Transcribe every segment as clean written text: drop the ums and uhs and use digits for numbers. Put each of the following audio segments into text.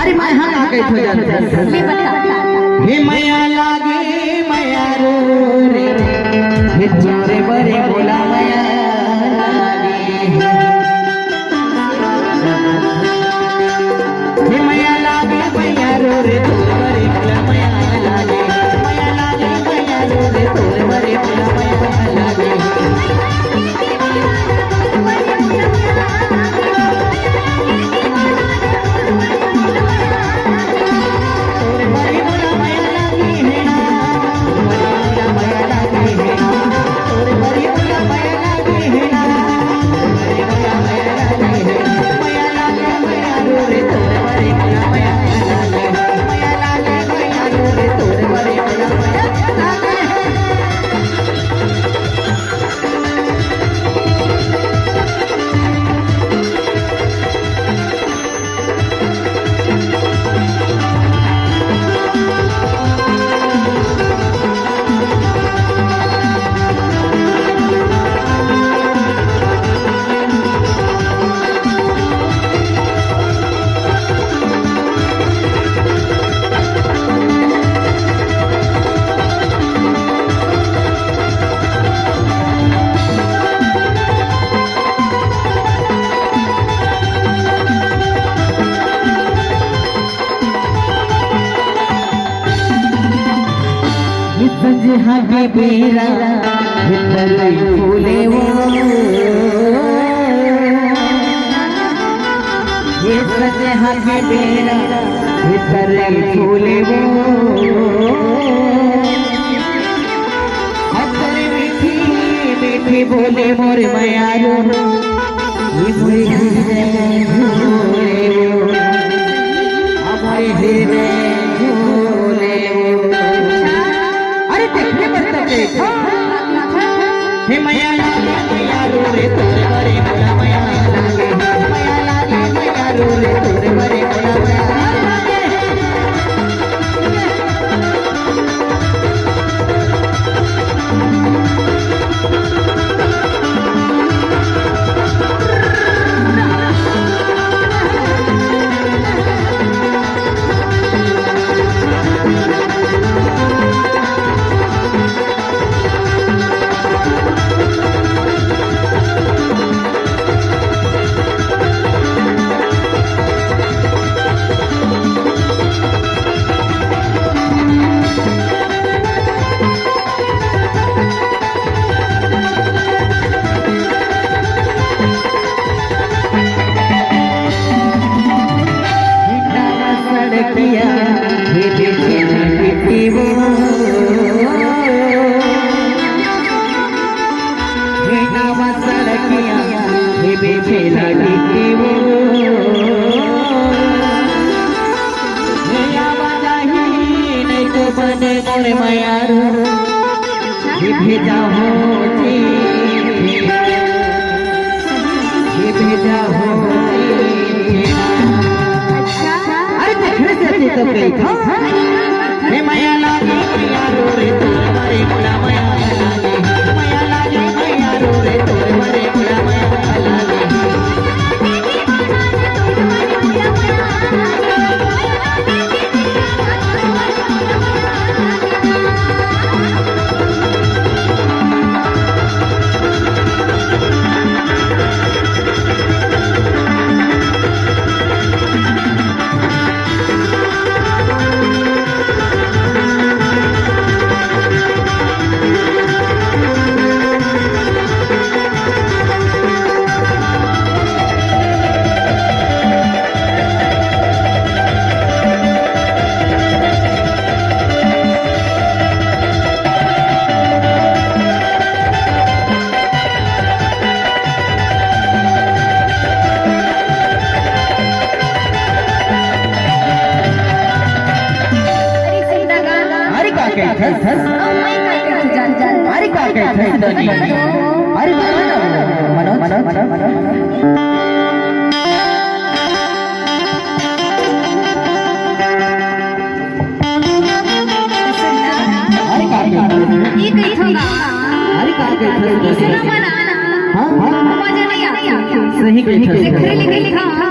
अरे मैं हाँ का कह थो जाता मैं बता हे माया लागे माया रो रे हे चोरे बरे बोला माया लागे हे माया लागे माया रो रे चोरे बरे बोला माया लागे माया लागे माया रो रे चोरे बरे बोला माया लागे हागे बेरा भीतर फूले वो ये सजे हागे बेरा भीतर फूले वो अपने मीठी मीठी बोले मोर मायारो ये मोरे हृदय झूले वो हमारे हृदय झूले वो हे माया लागे माया रो रे तोरे बरे बोला माया लागे माया लागे माया रो रे तोरे बरे बोला माया लागे मोरे मायारो भेजा हो भेजा हो अरे देखने से तो कही था हे माया लागे माया रो रे तोरे बरे बोला माया लागे माया लागे माया रो रे तोरे बरे बोला माया लागे अरे का कहते हैं धनी अरे मनोज अरे का ये कहीं होगा अरे का कहते हैं हां मजा नहीं आता सही कहते हैं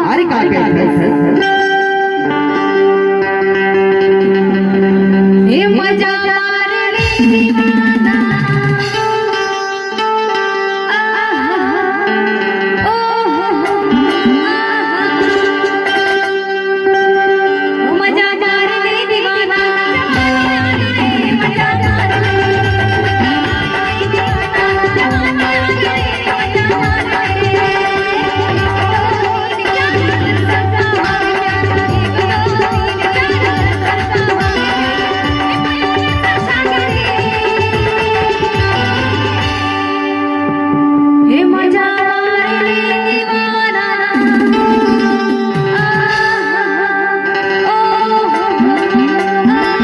अरे का कहते हैं